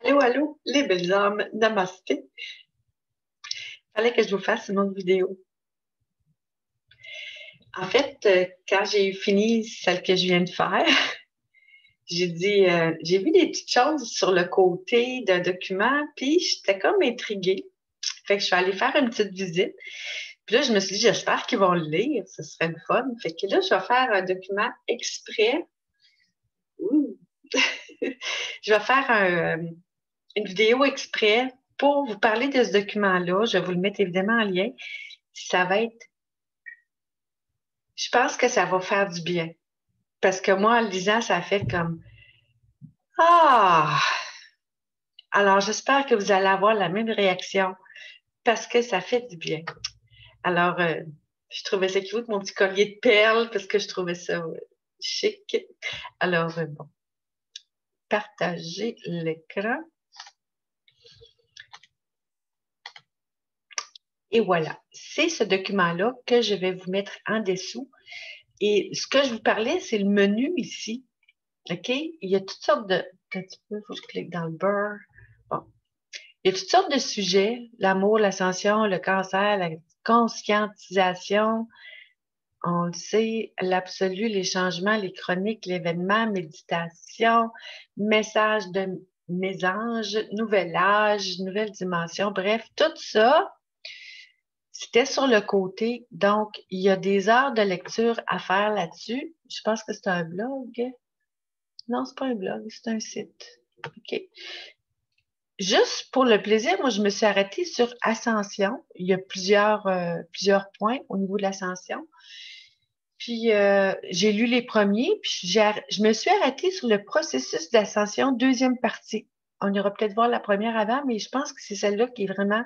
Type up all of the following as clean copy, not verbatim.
Allô, allô, les belles âmes, namasté. Fallait que je vous fasse une autre vidéo. En fait, quand j'ai fini celle que je viens de faire, j'ai dit, j'ai vu des petites choses sur le côté d'un document, puis j'étais comme intriguée. Fait que je suis allée faire une petite visite. Puis là, je me suis dit, j'espère qu'ils vont le lire, ce serait le fun. Fait que là, je vais faire un document exprès. Ouh. Je vais faire une vidéo exprès pour vous parler de ce document-là. Je vais vous le mettre évidemment en lien. Ça va être Je pense que ça va faire du bien. Parce que moi, en le lisant, ça fait comme Ah! Alors, j'espère que vous allez avoir la même réaction parce que ça fait du bien. Alors, je trouvais ça cute, mon petit collier de perles, parce que je trouvais ça chic. Alors, bon, partager l'écran. Et voilà, c'est ce document-là que je vais vous mettre en dessous. Et ce que je vous parlais, c'est le menu ici. OK? Il y a toutes sortes de. Un petit peu, il faut que je clique dans le beurre. Bon. Il y a toutes sortes de sujets, l'amour, l'ascension, le cancer, la conscientisation, on le sait, l'absolu, les changements, les chroniques, l'événement, méditation, message de mésange, nouvel âge, nouvelle dimension, bref, tout ça, c'était sur le côté. Donc, il y a des heures de lecture à faire là-dessus. Je pense que c'est un blog. Non, c'est pas un blog, c'est un site. OK. Juste pour le plaisir, moi, je me suis arrêtée sur Ascension. Il y a plusieurs points au niveau de l'ascension. Puis, j'ai lu les premiers, puis je me suis arrêtée sur le processus d'ascension, deuxième partie. On ira peut-être voir la première avant, mais je pense que c'est celle-là qui est vraiment...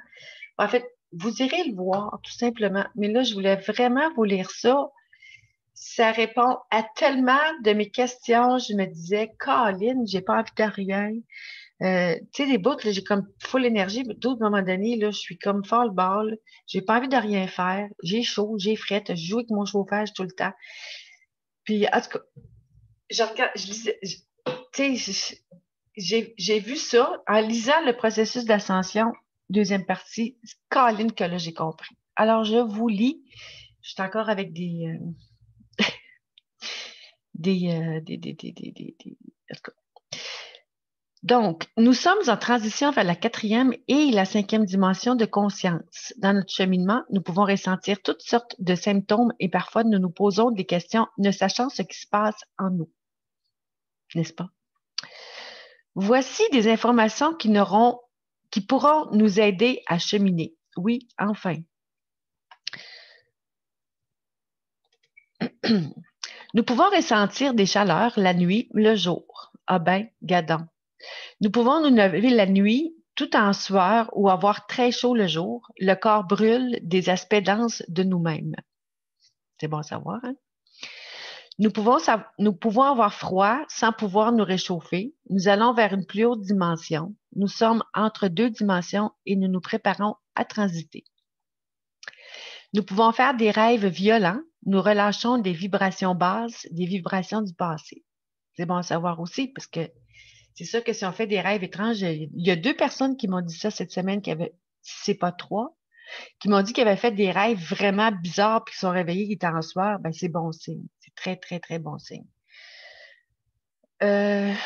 En fait, vous irez le voir, tout simplement. Mais là, je voulais vraiment vous lire ça. Ça répond à tellement de mes questions. Je me disais, Caroline, j'ai pas envie de rien. Tu sais, des bouts, là, j'ai comme full énergie, mais d'autres, à un moment donné, là, je suis comme fall-ball. J'ai pas envie de rien faire. J'ai chaud, j'ai frette, je joue avec mon chauffage tout le temps. Puis, en tout cas, je regarde, je lisais, tu sais, j'ai vu ça en lisant le processus d'ascension, deuxième partie, Caroline, que là, j'ai compris. Alors, je vous lis. Je suis encore avec en tout cas. Donc, nous sommes en transition vers la quatrième et la cinquième dimension de conscience. Dans notre cheminement, nous pouvons ressentir toutes sortes de symptômes et parfois nous nous posons des questions ne sachant ce qui se passe en nous. N'est-ce pas? Voici des informations qui pourront nous aider à cheminer. Oui, enfin. Nous pouvons ressentir des chaleurs la nuit, le jour. Ah ben, gadon. Nous pouvons nous lever la nuit tout en sueur ou avoir très chaud le jour. Le corps brûle des aspects denses de nous-mêmes. C'est bon à savoir, hein? Nous pouvons avoir froid sans pouvoir nous réchauffer. Nous allons vers une plus haute dimension. Nous sommes entre deux dimensions et nous nous préparons à transiter. Nous pouvons faire des rêves violents. Nous relâchons des vibrations basses, des vibrations du passé. C'est bon à savoir aussi parce que c'est sûr que si on fait des rêves étranges, il y a deux personnes qui m'ont dit ça cette semaine, si c'est pas trois, qui m'ont dit qu'ils avaient fait des rêves vraiment bizarres puis qu'ils sont réveillés, qu'ils étaient en sueur. Ben, c'est bon signe. C'est très, très, très bon signe.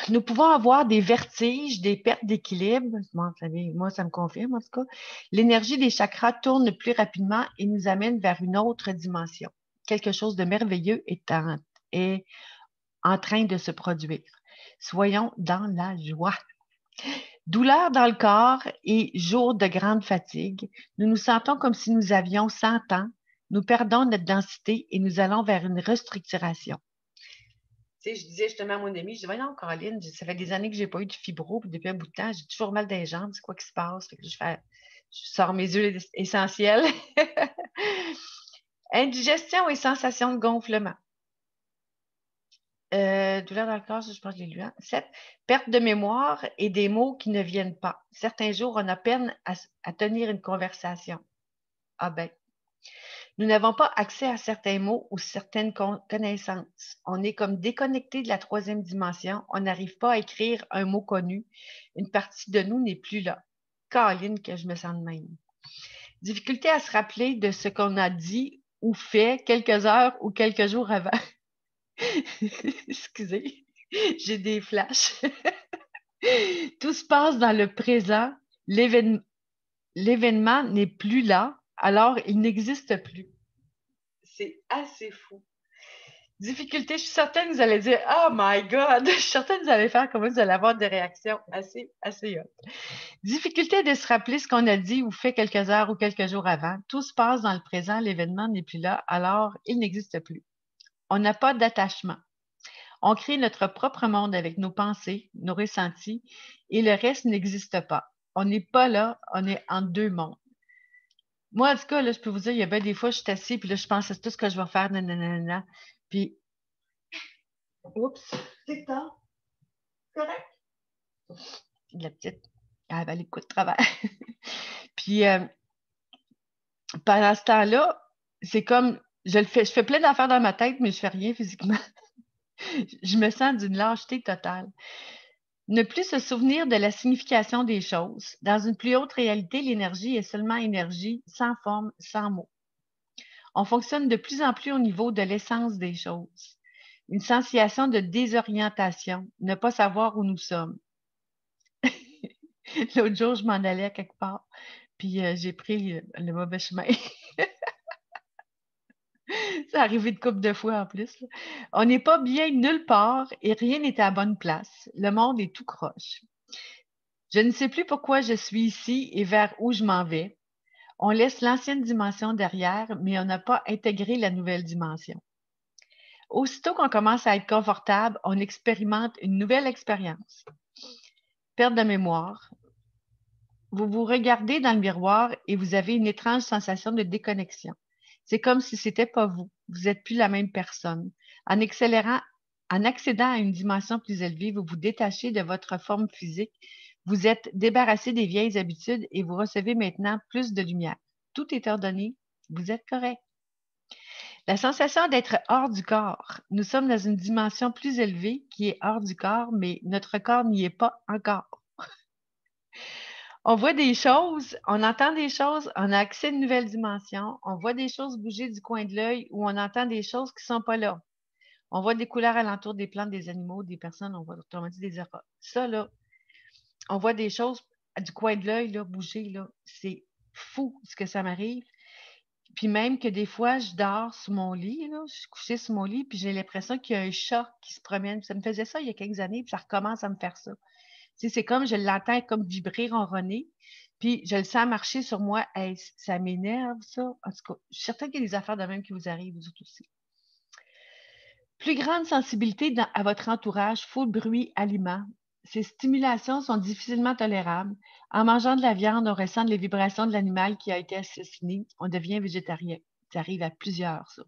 Nous pouvons avoir des vertiges, des pertes d'équilibre. Bon, moi, ça me confirme en tout cas. L'énergie des chakras tourne plus rapidement et nous amène vers une autre dimension. Quelque chose de merveilleux est en train de se produire. Soyons dans la joie. Douleur dans le corps et jour de grande fatigue. Nous nous sentons comme si nous avions 100 ans. Nous perdons notre densité et nous allons vers une restructuration. Tu sais, je disais justement à mon ami, je dis, voyons, Caroline, ça fait des années que je n'ai pas eu de fibro, puis depuis un bout de temps, j'ai toujours mal dans les jambes, c'est quoi qui se passe? Fait que je sors mes huiles essentielles. Indigestion et sensation de gonflement. Douleur dans le corps, je pense que je l'ai lu. 7. Perte de mémoire et des mots qui ne viennent pas. Certains jours, on a peine à tenir une conversation. Ah ben. Nous n'avons pas accès à certains mots ou certaines connaissances. On est comme déconnecté de la troisième dimension. On n'arrive pas à écrire un mot connu. Une partie de nous n'est plus là. Caroline, que je me sens de même. Difficulté à se rappeler de ce qu'on a dit ou fait quelques heures ou quelques jours avant. Excusez, j'ai des flashs. Tout se passe dans le présent. L'événement n'est plus là, alors il n'existe plus. C'est assez fou. Difficulté, je suis certaine que vous allez dire Oh my God! Je suis certaine que vous allez faire comme vous allez avoir des réactions assez hautes. Difficulté de se rappeler ce qu'on a dit ou fait quelques heures ou quelques jours avant. Tout se passe dans le présent, l'événement n'est plus là, alors il n'existe plus. On n'a pas d'attachement. On crée notre propre monde avec nos pensées, nos ressentis, et le reste n'existe pas. On n'est pas là, on est en deux mondes. Moi, en tout cas, là, je peux vous dire, il y a bien des fois, je suis assise, puis là, je pense à tout ce que je vais faire, nanana, puis, oups, TikTok, correct? La petite, elle va aller coup de travers. Puis, pendant ce temps-là, c'est comme, je fais plein d'affaires dans ma tête, mais je fais rien physiquement. Je me sens d'une lâcheté totale. Ne plus se souvenir de la signification des choses. Dans une plus haute réalité, l'énergie est seulement énergie, sans forme, sans mots. On fonctionne de plus en plus au niveau de l'essence des choses. Une sensation de désorientation, ne pas savoir où nous sommes. L'autre jour, je m'en allais à quelque part, puis j'ai pris le mauvais chemin. C'est arrivé de couple de fois en plus. Là. On n'est pas bien nulle part et rien n'est à la bonne place. Le monde est tout croche. Je ne sais plus pourquoi je suis ici et vers où je m'en vais. On laisse l'ancienne dimension derrière, mais on n'a pas intégré la nouvelle dimension. Aussitôt qu'on commence à être confortable, on expérimente une nouvelle expérience. Perte de mémoire. Vous vous regardez dans le miroir et vous avez une étrange sensation de déconnexion. C'est comme si ce n'était pas vous. Vous n'êtes plus la même personne. En accédant à une dimension plus élevée, vous vous détachez de votre forme physique. Vous êtes débarrassé des vieilles habitudes et vous recevez maintenant plus de lumière. Tout est ordonné. Vous êtes correct. La sensation d'être hors du corps. Nous sommes dans une dimension plus élevée qui est hors du corps, mais notre corps n'y est pas encore. On voit des choses, on entend des choses, on a accès à une nouvelle dimension, on voit des choses bouger du coin de l'œil ou on entend des choses qui ne sont pas là. On voit des couleurs alentour des plantes, des animaux, des personnes, on voit autrement dit des auras. Ça, là, on voit des choses du coin de l'œil là, bouger. Là. C'est fou ce que ça m'arrive. Puis même que des fois, je dors sous mon lit, là, je suis couchée sous mon lit, puis j'ai l'impression qu'il y a un chat qui se promène. Ça me faisait ça il y a quelques années, puis ça recommence à me faire ça. Tu sais, c'est comme, je l'entends comme vibrer, ronronner, puis je le sens marcher sur moi. Hey, ça m'énerve, ça. En tout cas, je suis certaine qu'il y a des affaires de même qui vous arrivent, vous autres aussi. Plus grande sensibilité à votre entourage, faux bruit, aliments. Ces stimulations sont difficilement tolérables. En mangeant de la viande, on ressent les vibrations de l'animal qui a été assassiné. On devient végétarien. Ça arrive à plusieurs, ça.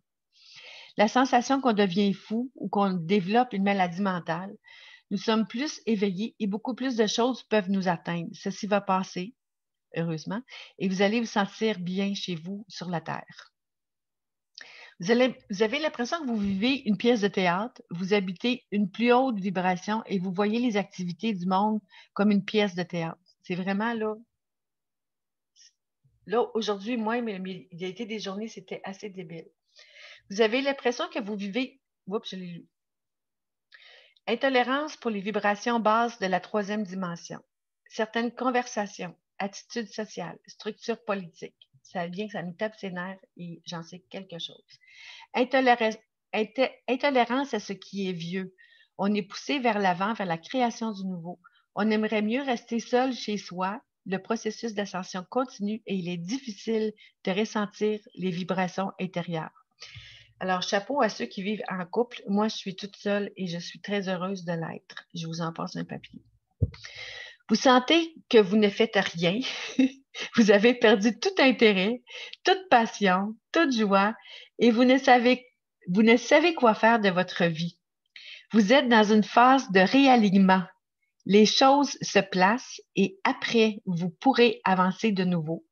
La sensation qu'on devient fou ou qu'on développe une maladie mentale. Nous sommes plus éveillés et beaucoup plus de choses peuvent nous atteindre. Ceci va passer, heureusement, et vous allez vous sentir bien chez vous sur la Terre. Vous avez l'impression que vous vivez une pièce de théâtre, vous habitez une plus haute vibration et vous voyez les activités du monde comme une pièce de théâtre. C'est vraiment là aujourd'hui, moi, mais il y a été des journées, c'était assez débile. Vous avez l'impression que vous vivez, oups, je l'ai lu. Intolérance pour les vibrations basses de la troisième dimension. Certaines conversations, attitudes sociales, structures politiques. Ça vient que ça nous tape ses nerfs et j'en sais quelque chose. Intolérance à ce qui est vieux. On est poussé vers l'avant, vers la création du nouveau. On aimerait mieux rester seul chez soi. Le processus d'ascension continue et il est difficile de ressentir les vibrations intérieures. Alors, chapeau à ceux qui vivent en couple. Moi, je suis toute seule et je suis très heureuse de l'être. Je vous en passe un papier. Vous sentez que vous ne faites rien. Vous avez perdu tout intérêt, toute passion, toute joie et vous ne savez quoi faire de votre vie. Vous êtes dans une phase de réalignement. Les choses se placent et après, vous pourrez avancer de nouveau.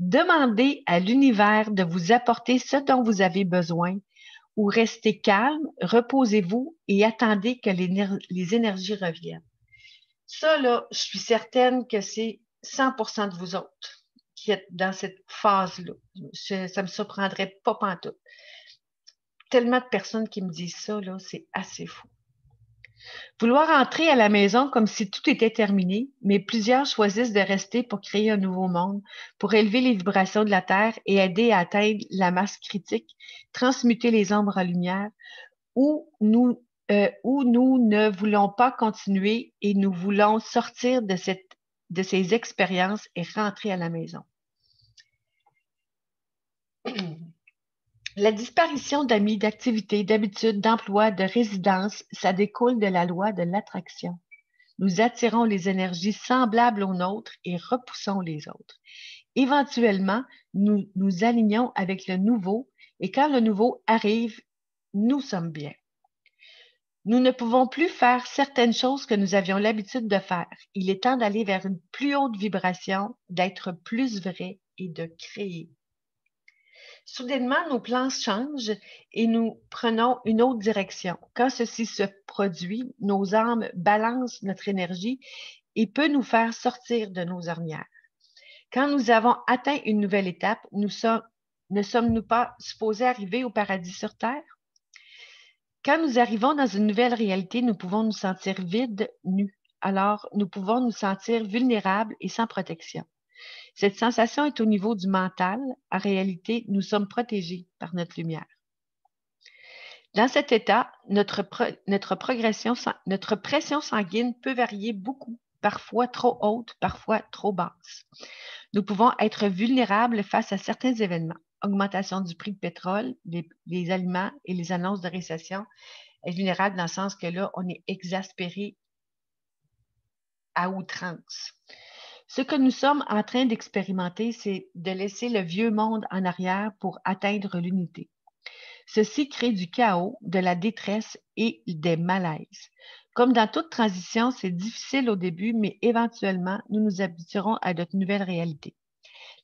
Demandez à l'univers de vous apporter ce dont vous avez besoin ou restez calme, reposez-vous et attendez que les énergies reviennent. Ça, là, je suis certaine que c'est 100% de vous autres qui êtes dans cette phase-là. Ça me surprendrait pas pantoute. Tellement de personnes qui me disent ça, là, c'est assez fou. Vouloir entrer à la maison comme si tout était terminé, mais plusieurs choisissent de rester pour créer un nouveau monde, pour élever les vibrations de la Terre et aider à atteindre la masse critique, transmuter les ombres en lumière, où nous ne voulons pas continuer et nous voulons sortir de ces expériences et rentrer à la maison. La disparition d'amis, d'activités, d'habitudes, d'emplois, de résidences, ça découle de la loi de l'attraction. Nous attirons les énergies semblables aux nôtres et repoussons les autres. Éventuellement, nous nous alignons avec le nouveau et quand le nouveau arrive, nous sommes bien. Nous ne pouvons plus faire certaines choses que nous avions l'habitude de faire. Il est temps d'aller vers une plus haute vibration, d'être plus vrai et de créer. Soudainement, nos plans changent et nous prenons une autre direction. Quand ceci se produit, nos âmes balancent notre énergie et peut nous faire sortir de nos ornières. Quand nous avons atteint une nouvelle étape, ne sommes-nous pas supposés arriver au paradis sur Terre? Quand nous arrivons dans une nouvelle réalité, nous pouvons nous sentir vides, nus. Alors, nous pouvons nous sentir vulnérables et sans protection. Cette sensation est au niveau du mental. En réalité, nous sommes protégés par notre lumière. Dans cet état, notre pression sanguine peut varier beaucoup, parfois trop haute, parfois trop basse. Nous pouvons être vulnérables face à certains événements. Augmentation du prix du pétrole, les aliments et les annonces de récession est vulnérable dans le sens que là, on est exaspéré à outrance. Ce que nous sommes en train d'expérimenter, c'est de laisser le vieux monde en arrière pour atteindre l'unité. Ceci crée du chaos, de la détresse et des malaises. Comme dans toute transition, c'est difficile au début, mais éventuellement, nous nous habituerons à notre nouvelle réalité.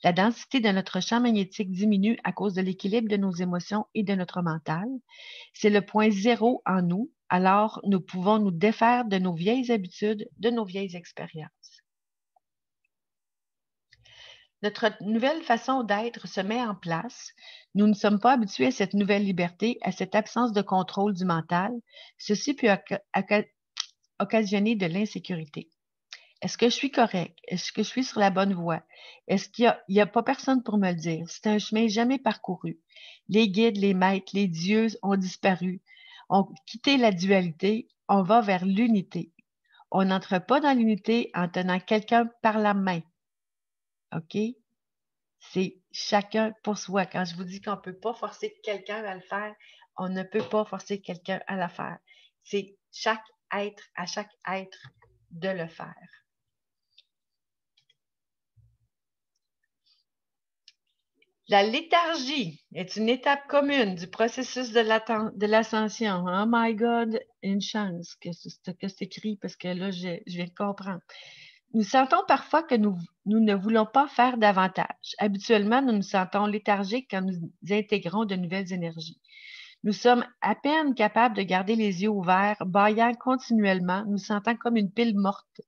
La densité de notre champ magnétique diminue à cause de l'équilibre de nos émotions et de notre mental. C'est le point zéro en nous, alors nous pouvons nous défaire de nos vieilles habitudes, de nos vieilles expériences. Notre nouvelle façon d'être se met en place. Nous ne sommes pas habitués à cette nouvelle liberté, à cette absence de contrôle du mental. Ceci peut occasionner de l'insécurité. Est-ce que je suis correct? Est-ce que je suis sur la bonne voie? Est-ce qu'il n'y a pas personne pour me le dire? C'est un chemin jamais parcouru. Les guides, les maîtres, les dieux ont disparu, ont quitté la dualité. On va vers l'unité. On n'entre pas dans l'unité en tenant quelqu'un par la main. OK? C'est chacun pour soi. Quand je vous dis qu'on ne peut pas forcer quelqu'un à le faire, on ne peut pas forcer quelqu'un à le faire. C'est chaque être de le faire. La léthargie est une étape commune du processus de l'ascension. Oh my God, une chance que c'est écrit parce que là, je viens de comprendre. Nous sentons parfois que nous ne voulons pas faire davantage. Habituellement, nous nous sentons léthargiques quand nous intégrons de nouvelles énergies. Nous sommes à peine capables de garder les yeux ouverts, bâillant continuellement, nous sentant comme une pile morte.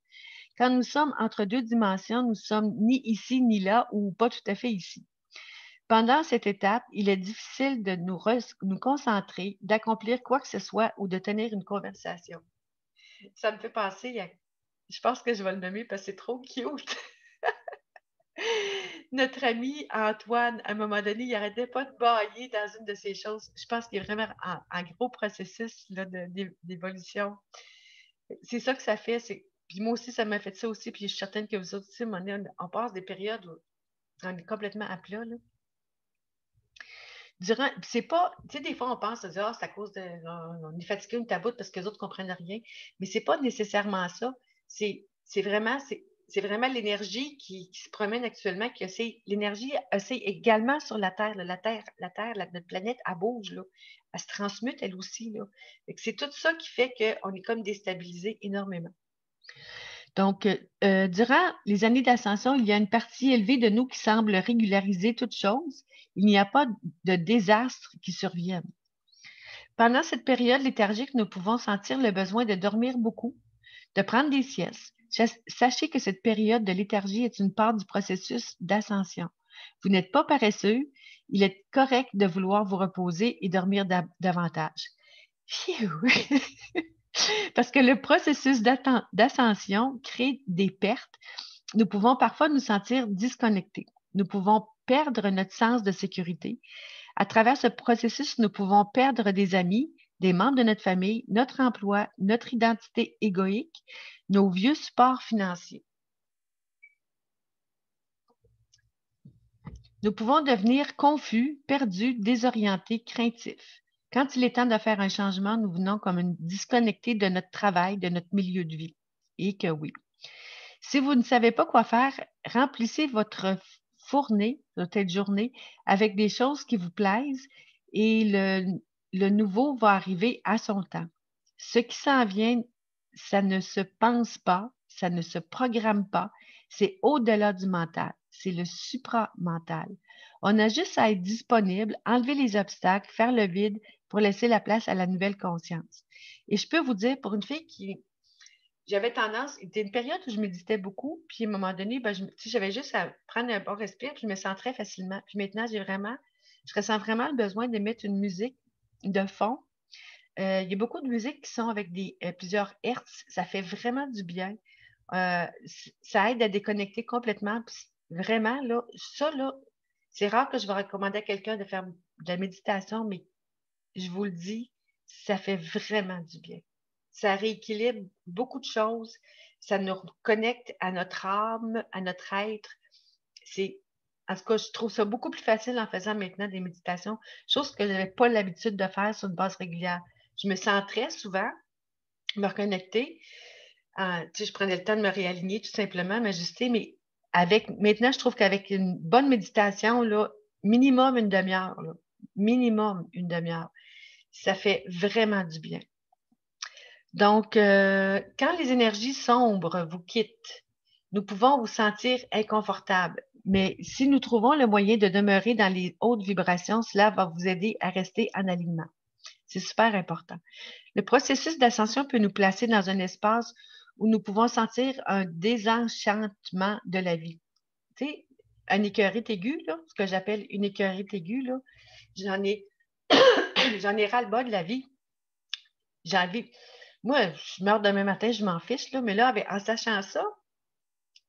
Quand nous sommes entre deux dimensions, nous sommes ni ici ni là ou pas tout à fait ici. Pendant cette étape, il est difficile de nous concentrer, d'accomplir quoi que ce soit ou de tenir une conversation. Ça me fait penser à... Je pense que je vais le nommer parce que c'est trop cute. Notre ami Antoine, à un moment donné, il n'arrêtait pas de bâiller dans une de ces choses. Je pense qu'il est vraiment en gros processus là, d'évolution. C'est ça que ça fait. Puis moi aussi, ça m'a fait ça aussi. Puis je suis certaine que vous autres aussi, on passe des périodes où on est complètement à plat. Là. C'est pas, tu sais, des fois, on pense, c'est à cause de, on est fatigué, on est à bout parce que les autres ne comprennent rien. Mais c'est pas nécessairement ça. C'est vraiment l'énergie qui se promène actuellement, l'énergie c'est également sur la Terre. Là. La Terre, notre planète, elle bouge, là. Elle se transmute, elle aussi, là. C'est tout ça qui fait qu'on est comme déstabilisé énormément. Donc, durant les années d'ascension, il y a une partie élevée de nous qui semble régulariser toutes choses. Il n'y a pas de désastres qui surviennent. Pendant cette période léthargique, nous pouvons sentir le besoin de dormir beaucoup, de prendre des siestes. Sachez que cette période de léthargie est une part du processus d'ascension. Vous n'êtes pas paresseux. Il est correct de vouloir vous reposer et dormir davantage. Phew! Parce que le processus d'ascension crée des pertes. Nous pouvons parfois nous sentir disconnectés. Nous pouvons perdre notre sens de sécurité. À travers ce processus, nous pouvons perdre des amis, des membres de notre famille, notre emploi, notre identité égoïque, nos vieux supports financiers. Nous pouvons devenir confus, perdus, désorientés, craintifs. Quand il est temps de faire un changement, nous venons comme disconnectés de notre travail, de notre milieu de vie. Et que oui. Si vous ne savez pas quoi faire, remplissez votre fournée, votre journée, avec des choses qui vous plaisent et le nouveau va arriver à son temps. Ce qui s'en vient, ça ne se pense pas, ça ne se programme pas, c'est au-delà du mental, c'est le supramental. On a juste à être disponible, enlever les obstacles, faire le vide pour laisser la place à la nouvelle conscience. Et je peux vous dire, pour une fille qui j'avais tendance, il y a une période où je méditais beaucoup, puis à un moment donné, ben, j'avais juste à prendre un bon respire, puis je me sens très facilement. Puis maintenant, je ressens vraiment le besoin de mettre une musique de fond. Il y a beaucoup de musiques qui sont avec plusieurs hertz. Ça fait vraiment du bien. Ça aide à déconnecter complètement. Puis vraiment, là, ça, là, c'est rare que je vais recommander à quelqu'un de faire de la méditation, mais je vous le dis, ça fait vraiment du bien. Ça rééquilibre beaucoup de choses. Ça nous connecte à notre âme, à notre être. En tout cas, je trouve ça beaucoup plus facile en faisant maintenant des méditations, chose que je n'avais pas l'habitude de faire sur une base régulière. Je me sens très souvent me reconnecter. Je prenais le temps de me réaligner tout simplement, m'ajuster, mais maintenant, je trouve qu'avec une bonne méditation, là, minimum une demi-heure, ça fait vraiment du bien. Donc, quand les énergies sombres vous quittent, nous pouvons vous sentir inconfortable. Mais si nous trouvons le moyen de demeurer dans les hautes vibrations, cela va vous aider à rester en alignement. C'est super important. Le processus d'ascension peut nous placer dans un espace où nous pouvons sentir un désenchantement de la vie. Tu sais, un écœurite aigu, là, ce que j'appelle une écœurite aiguë, là, j'en ai, j'en ai ras-le-bas de la vie. J'ai envie. Moi, je meurs demain matin, je m'en fiche, là, mais là, en sachant ça,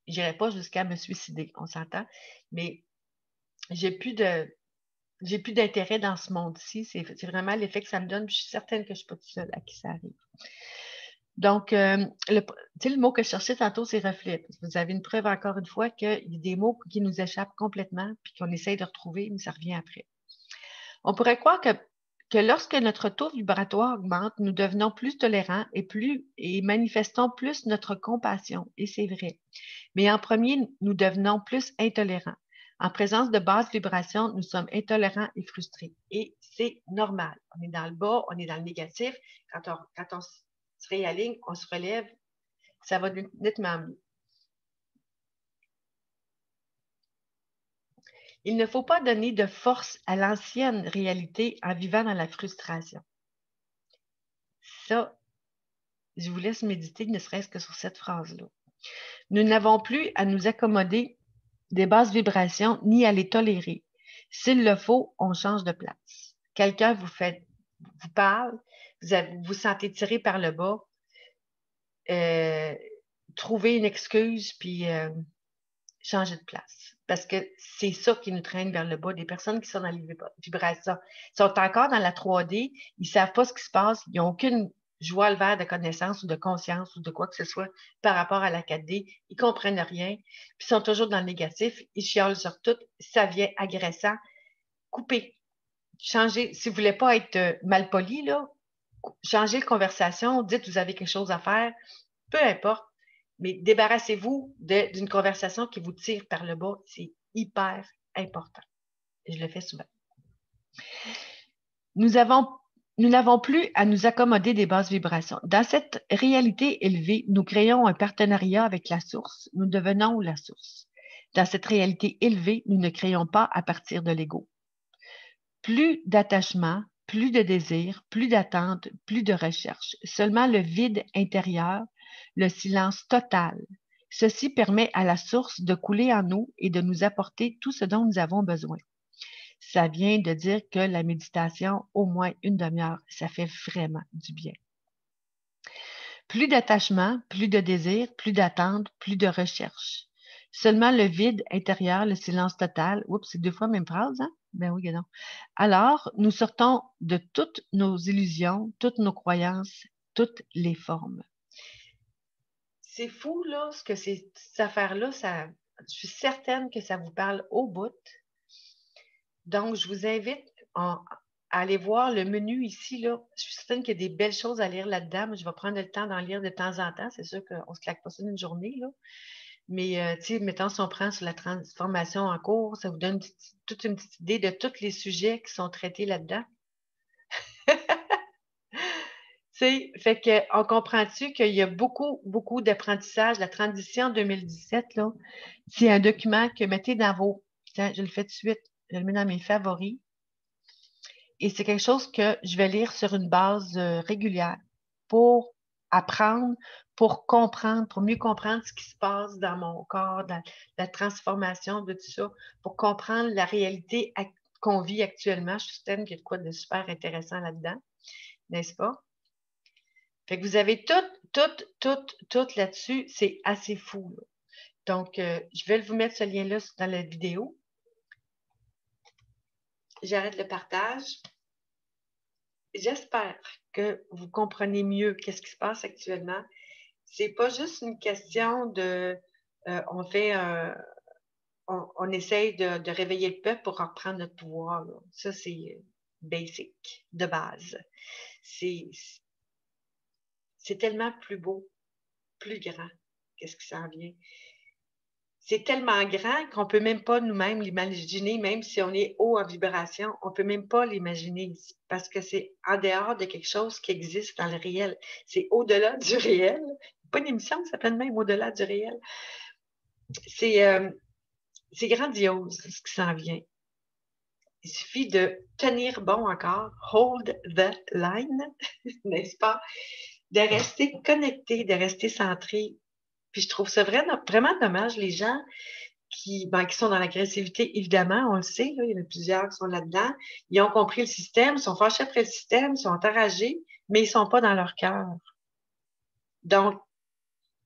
je n'irai pas jusqu'à me suicider, on s'entend, mais j'ai plus d'intérêt dans ce monde-ci. C'est vraiment l'effet que ça me donne. Je suis certaine que je ne suis pas toute seule à qui ça arrive. Donc, le mot que je cherchais tantôt, c'est reflet. Vous avez une preuve encore une fois qu'il y a des mots qui nous échappent complètement puis qu'on essaye de retrouver, mais ça revient après. On pourrait croire que lorsque notre taux vibratoire augmente, nous devenons plus tolérants et manifestons plus notre compassion. Et c'est vrai. Mais en premier, nous devenons plus intolérants. En présence de basses vibrations, nous sommes intolérants et frustrés. Et c'est normal. On est dans le bas, on est dans le négatif. Quand on se réaligne, on se relève, ça va nettement mieux. Il ne faut pas donner de force à l'ancienne réalité en vivant dans la frustration. Ça, je vous laisse méditer, ne serait-ce que sur cette phrase-là. Nous n'avons plus à nous accommoder des basses vibrations ni à les tolérer. S'il le faut, on change de place. Quelqu'un vous parle, vous vous sentez tiré par le bas, trouvez une excuse, puis changer de place. Parce que c'est ça qui nous traîne vers le bas. Des personnes qui sont dans les vibrations sont encore dans la 3D, ils ne savent pas ce qui se passe, ils n'ont aucune joie le vert de connaissance ou de conscience ou de quoi que ce soit par rapport à la 4D. Ils ne comprennent rien, puis ils sont toujours dans le négatif, ils chiolent sur tout, ça vient agressant. Coupez. Changez. Si vous ne voulez pas être mal poli, là, changez de conversation, dites vous avez quelque chose à faire, peu importe. Mais débarrassez-vous d'une conversation qui vous tire par le bas. C'est hyper important. Et je le fais souvent. Nous avons Nous n'avons plus à nous accommoder des basses vibrations. Dans cette réalité élevée, nous créons un partenariat avec la source. Nous devenons la source. Dans cette réalité élevée, nous ne créons pas à partir de l'ego. Plus d'attachement, plus de désir, plus d'attente, plus de recherche. Seulement le vide intérieur, le silence total. Ceci permet à la source de couler en nous et de nous apporter tout ce dont nous avons besoin. Ça vient de dire que la méditation, au moins une demi-heure, ça fait vraiment du bien. Plus d'attachement, plus de désir, plus d'attente, plus de recherche. Seulement le vide intérieur, le silence total. Oups, c'est deux fois la même phrase, hein? Ben oui, non. Alors, nous sortons de toutes nos illusions, toutes nos croyances, toutes les formes. C'est fou, là, ce que cette affaire-là, je suis certaine que ça vous parle au bout. Donc, je vous invite à aller voir le menu ici, là. Je suis certaine qu'il y a des belles choses à lire là-dedans, mais je vais prendre le temps d'en lire de temps en temps. C'est sûr qu'on ne se claque pas ça d'une journée, là. Mais, tu sais, mettons, si on prend sur la transformation en cours, ça vous donne toute une petite idée de tous les sujets qui sont traités là-dedans. Fait que, on comprend-tu qu'il y a beaucoup, beaucoup d'apprentissage. La transition 2017, là, c'est un document que mettez dans vos. Tiens, je le fais tout de suite. Je le mets dans mes favoris. Et c'est quelque chose que je vais lire sur une base régulière pour apprendre, pour comprendre, pour mieux comprendre ce qui se passe dans mon corps, dans la transformation de tout ça, pour comprendre la réalité qu'on vit actuellement. Je suis certaine qu'il y a de quoi de super intéressant là-dedans, n'est-ce pas? Fait que vous avez tout là-dessus. C'est assez fou, là. Donc, je vais vous mettre ce lien-là dans la vidéo. J'arrête le partage. J'espère que vous comprenez mieux qu'est-ce qui se passe actuellement. C'est pas juste une question de on essaye de réveiller le peuple pour reprendre notre pouvoir, là. Ça, c'est basic, de base. C'est tellement plus beau, plus grand. Qu'est-ce qui s'en vient? C'est tellement grand qu'on ne peut même pas nous-mêmes l'imaginer, même si on est haut en vibration, on ne peut même pas l'imaginer parce que c'est en dehors de quelque chose qui existe dans le réel. C'est au-delà du réel. Pas une émission qui s'appelle même Au-delà du réel. C'est grandiose ce qui s'en vient. Il suffit de tenir bon encore, hold the line, n'est-ce pas? De rester connecté, de rester centré. Puis je trouve ça vraiment dommage, les gens qui sont dans l'agressivité, évidemment, on le sait, là, il y en a plusieurs qui sont là-dedans. Ils ont compris le système, ils sont fâchés après le système, ils sont enragés, mais ils ne sont pas dans leur cœur. Donc,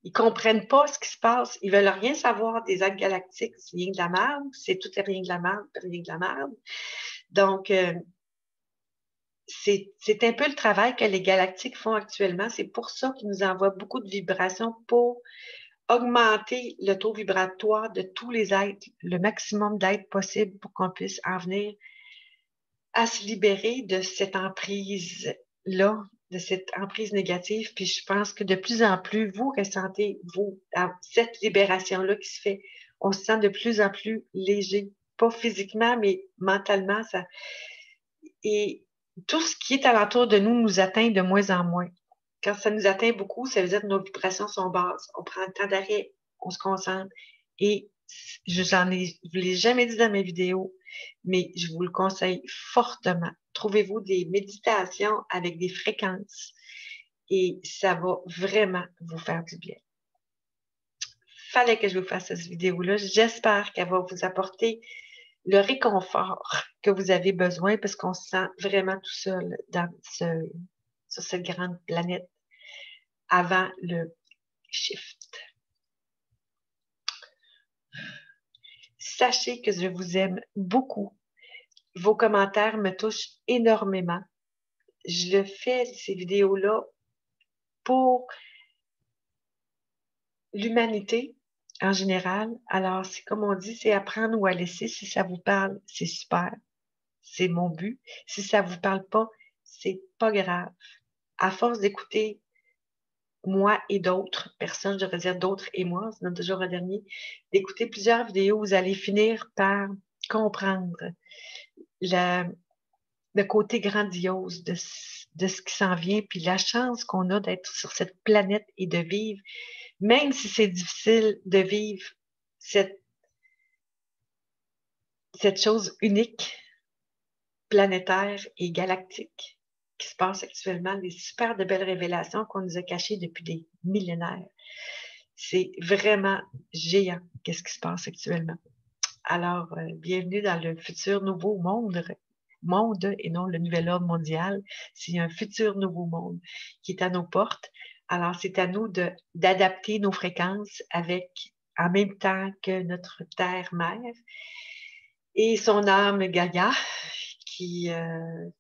ils ne comprennent pas ce qui se passe. Ils ne veulent rien savoir des actes galactiques. C'est rien de la merde. C'est tout et rien de la merde, rien de la merde. Donc, c'est un peu le travail que les galactiques font actuellement. C'est pour ça qu'ils nous envoient beaucoup de vibrations pour augmenter le taux vibratoire de tous les êtres, le maximum d'êtres possible pour qu'on puisse en venir à se libérer de cette emprise-là, de cette emprise négative. Puis je pense que de plus en plus, vous ressentez, vous, cette libération-là qui se fait. On se sent de plus en plus léger, pas physiquement, mais mentalement. Et tout ce qui est alentour de nous nous atteint de moins en moins. Quand ça nous atteint beaucoup, ça veut dire que nos vibrations sont basses. On prend le temps d'arrêt, on se concentre. Et je vous l'ai jamais dit dans mes vidéos, mais je vous le conseille fortement. Trouvez-vous des méditations avec des fréquences et ça va vraiment vous faire du bien. Fallait que je vous fasse cette vidéo-là. J'espère qu'elle va vous apporter le réconfort que vous avez besoin parce qu'on se sent vraiment tout seul sur cette grande planète avant le shift. Sachez que je vous aime beaucoup. Vos commentaires me touchent énormément. Je le fais, ces vidéos-là, pour l'humanité en général. Alors, c'est comme on dit, c'est apprendre ou à laisser. Si ça vous parle, c'est super. C'est mon but. Si ça vous parle pas, c'est pas grave. À force d'écouter moi et d'autres personnes, je devrais dire d'autres et moi, c'est toujours un dernier, d'écouter plusieurs vidéos, vous allez finir par comprendre le côté grandiose de ce qui s'en vient, puis la chance qu'on a d'être sur cette planète et de vivre, même si c'est difficile de vivre cette chose unique, planétaire et galactique qui se passe actuellement, des super de belles révélations qu'on nous a cachées depuis des millénaires. C'est vraiment géant, qu'est-ce qui se passe actuellement. Alors, bienvenue dans le futur nouveau monde et non le nouvel ordre mondial. C'est un futur nouveau monde qui est à nos portes. Alors, c'est à nous d'adapter nos fréquences avec, en même temps que notre Terre-Mère et son âme Gaïa qui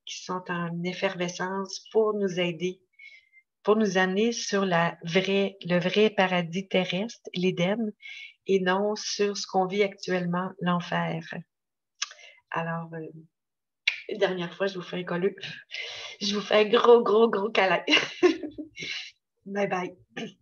sont en effervescence pour nous aider, pour nous amener sur le vrai paradis terrestre, l'Éden, et non sur ce qu'on vit actuellement, l'enfer. Alors, une dernière fois, je vous fais un colleux. Je vous fais un gros, gros, gros câlin. Bye bye.